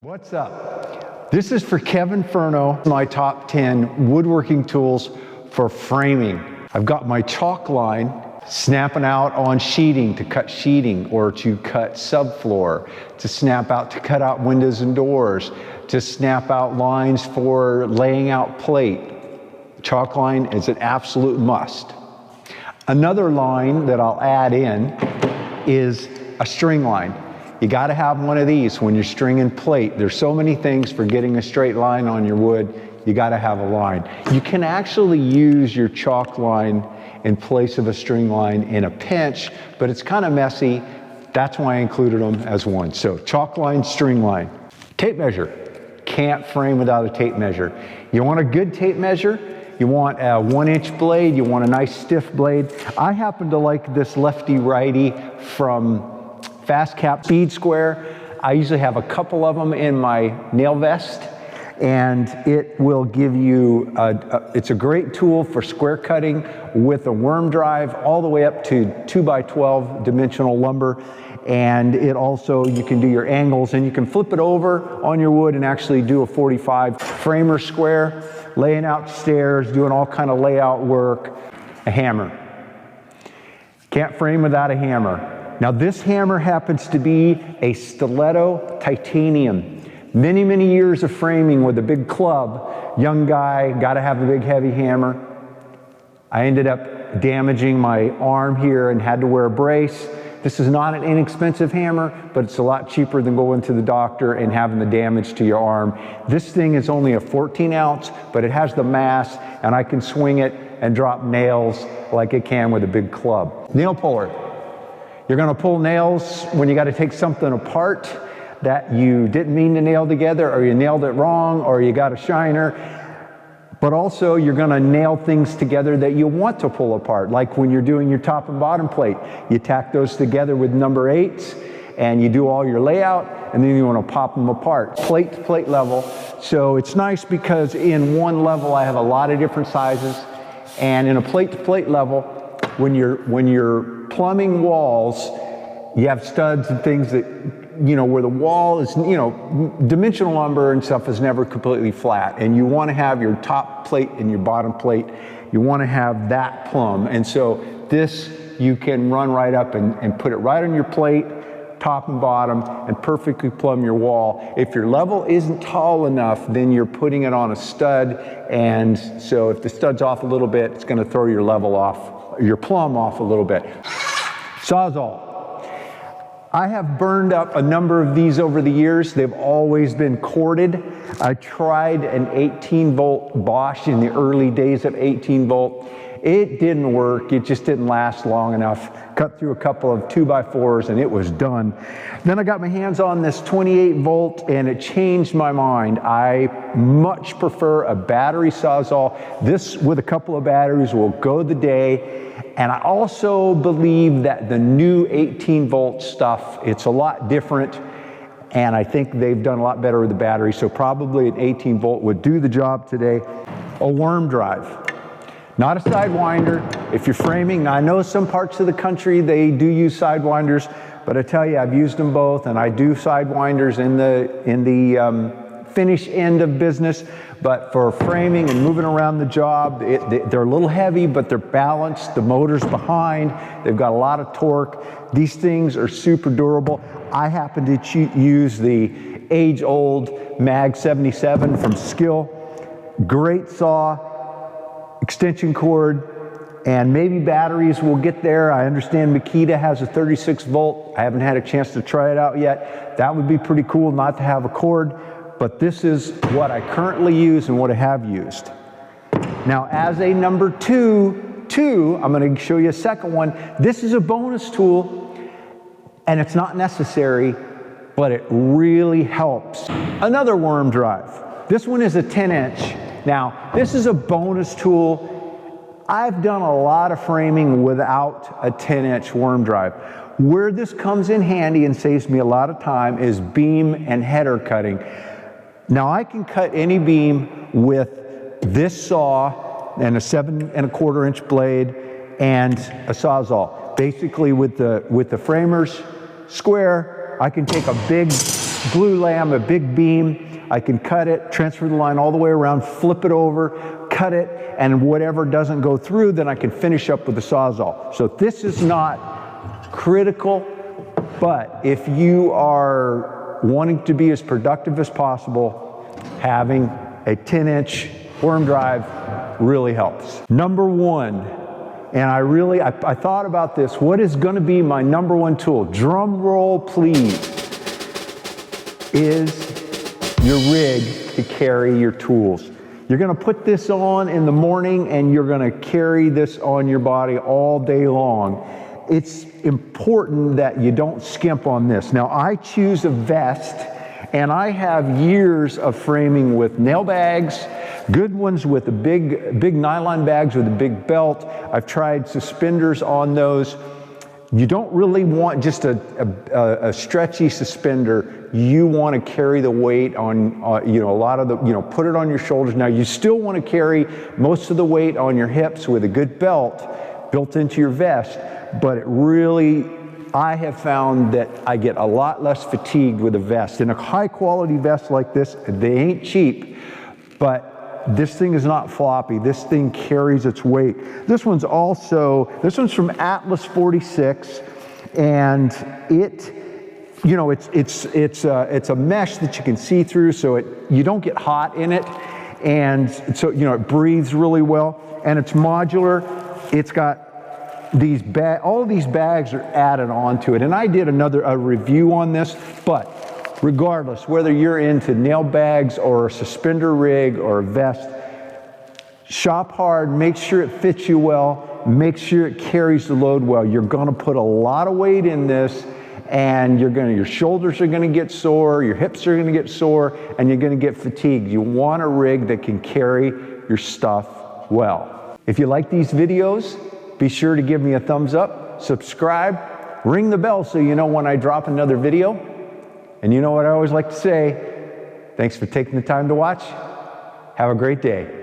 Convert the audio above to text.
What's up? This is for Kevin Furno, my top 10 woodworking tools for framing. I've got my Chalkline snapping out on sheeting to cut sheeting or to cut subfloor, to snap out to cut out windows and doors, to snap out lines for laying out plate. Chalkline is an absolute must. Another line that I'll add in is a string line. You got to have one of these when you're stringing plate. There's so many things for getting a straight line on your wood. You got to have a line. You can actually use your chalk line in place of a string line in a pinch, but it's kind of messy. That's why I included them as one. So chalk line, string line. Tape measure. Can't frame without a tape measure. You want a good tape measure. You want a 1-inch blade. You want a nice stiff blade. I happen to like this Lefty Righty from FastCap Speed Square. I usually have a couple of them in my nail vest, and it will give you, it's a great tool for square cutting with a Wormdrive all the way up to 2x12 dimensional lumber. And it also, you can do your angles and you can flip it over on your wood and actually do a 45 framer square, laying out stairs, doing all kind of layout work. A hammer. Can't frame without a hammer. Now this hammer happens to be a Stiletto Titanium. Many, many years of framing with a big club. Young guy, gotta have a big heavy hammer. I ended up damaging my arm here and had to wear a brace. This is not an inexpensive hammer, but it's a lot cheaper than going to the doctor and having the damage to your arm. This thing is only a 14 ounce, but it has the mass, and I can swing it and drop nails like it can with a big club. Nail puller. You're gonna pull nails when you gotta take something apart that you didn't mean to nail together, or you nailed it wrong, or you got a shiner. But also you're gonna nail things together that you want to pull apart. Like when you're doing your top and bottom plate, you tack those together with number 8s and you do all your layout, and then you wanna pop them apart. Plate to plate level. So it's nice because in one level I have a lot of different sizes, and in a plate to plate level, when you're plumbing walls, you have studs and things that, you know, where the wall is, you know, dimensional lumber and stuff is never completely flat. And you want to have your top plate and your bottom plate, you want to have that plumb. And so this, you can run right up and put it right on your plate, top and bottom, and perfectly plumb your wall. If your level isn't tall enough, then you're putting it on a stud. And so if the stud's off a little bit, it's going to throw your level off, your plumb off a little bit. Sawzall. I have burned up a number of these over the years. They've always been corded. I tried an 18-volt Bosch in the early days of 18-volt. It didn't work. It just didn't last long enough. Cut through a couple of 2x4s and it was done. Then I got my hands on this 28-volt and it changed my mind. I much prefer a battery Sawzall. This with a couple of batteries will go the day. And I also believe that the new 18-volt stuff, it's a lot different, and I think they've done a lot better with the battery, so probably an 18-volt would do the job today. A Wormdrive. Not a sidewinder. If you're framing, now I know some parts of the country, they do use sidewinders, but I tell you, I've used them both, and I do sidewinders in the finish end of business. But for framing and moving around the job, they're a little heavy, but they're balanced. The motor's behind. They've got a lot of torque. These things are super durable. I happen to use the age-old Mag 77 from Skill. Great saw, extension cord, and maybe batteries will get there. I understand Makita has a 36-volt. I haven't had a chance to try it out yet. That would be pretty cool not to have a cord. But this is what I currently use and what I have used. Now, as a number two, I'm going to show you a second one. This is a bonus tool, and it's not necessary, but it really helps. Another Wormdrive. This one is a 10-inch. Now, this is a bonus tool. I've done a lot of framing without a 10-inch Wormdrive. Where this comes in handy and saves me a lot of time is beam and header cutting. Now I can cut any beam with this saw and a 7 1/4 inch blade and a Sawzall. Basically with the framers square, I can take a big glue lamb, a big beam. I can cut it, transfer the line all the way around, flip it over, cut it, and whatever doesn't go through, then I can finish up with the Sawzall. So this is not critical, but if you are wanting to be as productive as possible, having a 10-inch Wormdrive really helps. Number one, and I thought about this, what is going to be my number one tool? Drum roll, please. Is your rig to carry your tools. You're going to put this on in the morning and you're going to carry this on your body all day long. It's important that you don't skimp on this. Now, I choose a vest, and I have years of framing with nail bags, good ones with the big nylon bags with a big belt. I've tried suspenders on those. You don't really want just a stretchy suspender. You want to carry the weight on, a lot of the, put it on your shoulders. Now, you still want to carry most of the weight on your hips with a good belt built into your vest, but it really, I have found that I get a lot less fatigued with a vest. In a high quality vest like this, they ain't cheap, but this thing is not floppy. This thing carries its weight. This one's from Atlas 46, and it's a mesh that you can see through, so you don't get hot in it, and so it breathes really well, and it's modular. It's got these all of these bags are added onto it, and I did a review on this, but regardless, whether you're into nail bags or a suspender rig or a vest, shop hard, make sure it fits you well, make sure it carries the load well. You're gonna put a lot of weight in this, and your shoulders are gonna get sore, your hips are gonna get sore, and you're gonna get fatigued. You want a rig that can carry your stuff well. If you like these videos, be sure to give me a thumbs up, subscribe, ring the bell so you know when I drop another video. And you know what I always like to say, thanks for taking the time to watch. Have a great day.